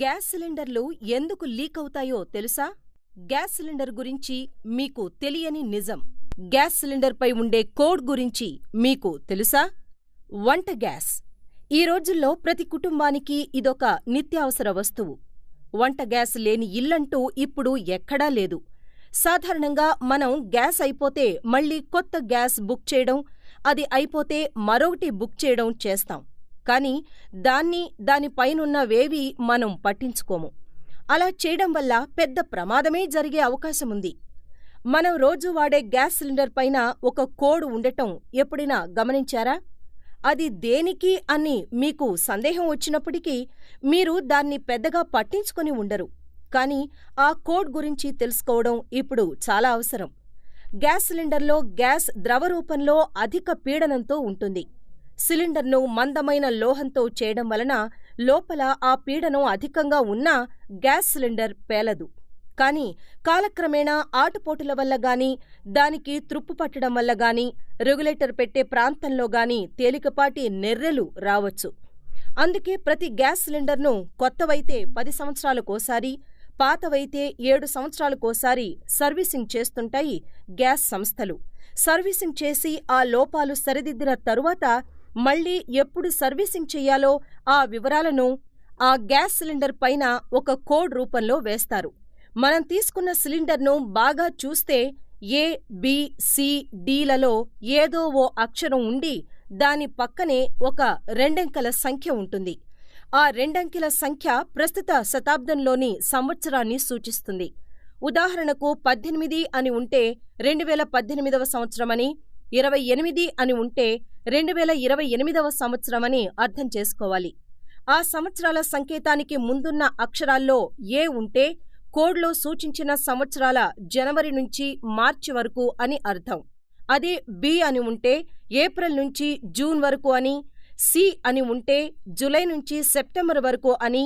Gas సిలిండర్లు ఎందుకు leak అవుతాయో తెలుసా? గ్యాస్ సిలిండర్ గురించి మీకు తెలియని నిజం. గ్యాస్ సిలిండర్పై ఉండే కోడ్ గురించి మీకు తెలుసా? వంట గ్యాస్. ఈ రోజుల్లో ప్రతి కుటుంబానికి ఇదొక నిత్యావసర వస్తువు. వంట గ్యాస్ లేని ఇల్లంటూ ఇప్పుడు ఎక్కడా లేదు. సాధారణంగా మనం గ్యాస్ అయిపోతే మళ్ళీ కొత్త గ్యాస్ బుక్ చేయడం, అది అయిపోతే మరొకటి బుక్ చేయడం చేస్తాం. కానీ దానిపైనున్నవేవీ మనం పట్టించుకోము. అలా చేయడం వల్ల పెద్ద ప్రమాదమే జరిగే అవకాశముంది. మనం రోజూ వాడే గ్యాస్ సిలిండర్ పైన ఒక కోడ్ ఉండటం ఎప్పుడైనా గమనించారా? అది దేనికి అని మీకు సందేహం వచ్చినప్పటికీ మీరు దాన్ని పెద్దగా పట్టించుకొని ఉండరు. కానీ ఆ కోడ్ గురించి తెలుసుకోవడం ఇప్పుడు చాలా అవసరం. గ్యాస్ సిలిండర్లో గ్యాస్ ద్రవరూపంలో అధిక పీడనంతో ఉంటుంది. సిలిండర్ను మందమైన లోహంతో చేయడం వలన లోపల ఆ పీడనం అధికంగా ఉన్నా గ్యాస్ సిలిండర్ పేలదు. కానీ కాలక్రమేణా ఆటుపోటుల వల్ల గానీ, దానికి తుప్పు పట్టడం వల్ల గానీ, రెగ్యులేటర్ పెట్టే ప్రాంతంలో గానీ తేలికపాటి నెర్రెలు రావచ్చు. అందుకే ప్రతి గ్యాస్ సిలిండర్ను కొత్తవైతే 10 సంవత్సరాలకోసారి, పాతవైతే 7 సంవత్సరాలకోసారి సర్వీసింగ్ చేస్తుంటాయి గ్యాస్ సంస్థలు. సర్వీసింగ్ చేసి ఆ లోపాలు సరిదిద్దిన తరువాత మళ్ళీ ఎప్పుడు సర్వీసింగ్ చెయ్యాలో ఆ వివరాలను ఆ గ్యాస్ సిలిండర్ పైన ఒక కోడ్ రూపంలో వేస్తారు. మనం తీసుకున్న సిలిండర్ను బాగా చూస్తే ఏ, బి, సి, డి-లలో ఏదో ఓ అక్షరం ఉండి దాని పక్కనే ఒక 2 అంకెల సంఖ్య ఉంటుంది. ఆ 2 అంకెల సంఖ్య ప్రస్తుత శతాబ్దంలోని సంవత్సరాన్ని సూచిస్తుంది. ఉదాహరణకు 18 అని ఉంటే 2018వ సంవత్సరమని, 28 అని ఉంటే 2028వ సంవత్సరమని అర్థం చేసుకోవాలి. ఆ సంవత్సరాల సంకేతానికి ముందున్న అక్షరాల్లో ఏ ఉంటే కోడ్లో సూచించిన సంవత్సరాల జనవరి నుంచి మార్చి వరకు అని అర్థం. అదే బి అని ఉంటే ఏప్రిల్ నుంచి జూన్ వరకు అని, సి అని ఉంటే జూలై నుంచి సెప్టెంబర్ వరకు అని,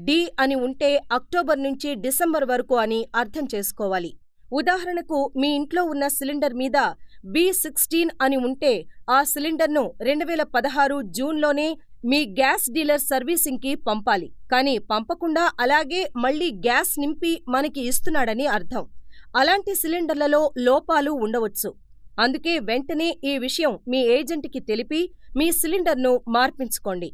డి అని ఉంటే అక్టోబర్ నుంచి డిసెంబర్ వరకు అని అర్థం చేసుకోవాలి. ఉదాహరణకు మీ ఇంట్లో ఉన్న సిలిండర్ మీద B16 అని ఉంటే ఆ సిలిండర్ను 2016 జూన్లోనే మీ గ్యాస్ డీలర్ సర్వీసింగ్కి పంపాలి. కానీ పంపకుండా అలాగే మళ్ళీ గ్యాస్ నింపి మనకి ఇస్తున్నాడని అర్థం. అలాంటి సిలిండర్లలో లోపాలు ఉండవచ్చు. అందుకే వెంటనే ఈ విషయం మీ ఏజెంట్కి తెలిపి మీ సిలిండర్ను మార్పించుకోండి.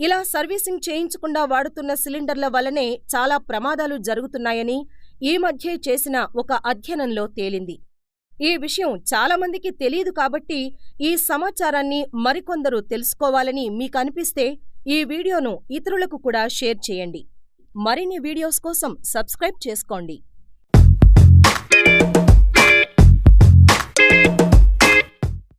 ఇలా సర్వీసింగ్ చేయించకుండా వాడుతున్న సిలిండర్ల వల్లనే చాలా ప్రమాదాలు జరుగుతున్నాయని ఈ మధ్యే చేసిన ఒక అధ్యయనంలో తేలింది. ఈ విషయం చాలామందికి తెలియదు కాబట్టి ఈ సమాచారాన్ని మరికొందరు తెలుసుకోవాలని మీకనిపిస్తే ఈ వీడియోను ఇతరులకు కూడా షేర్ చేయండి. మరిన్ని వీడియోస్ కోసం సబ్స్క్రైబ్ చేసుకోండి.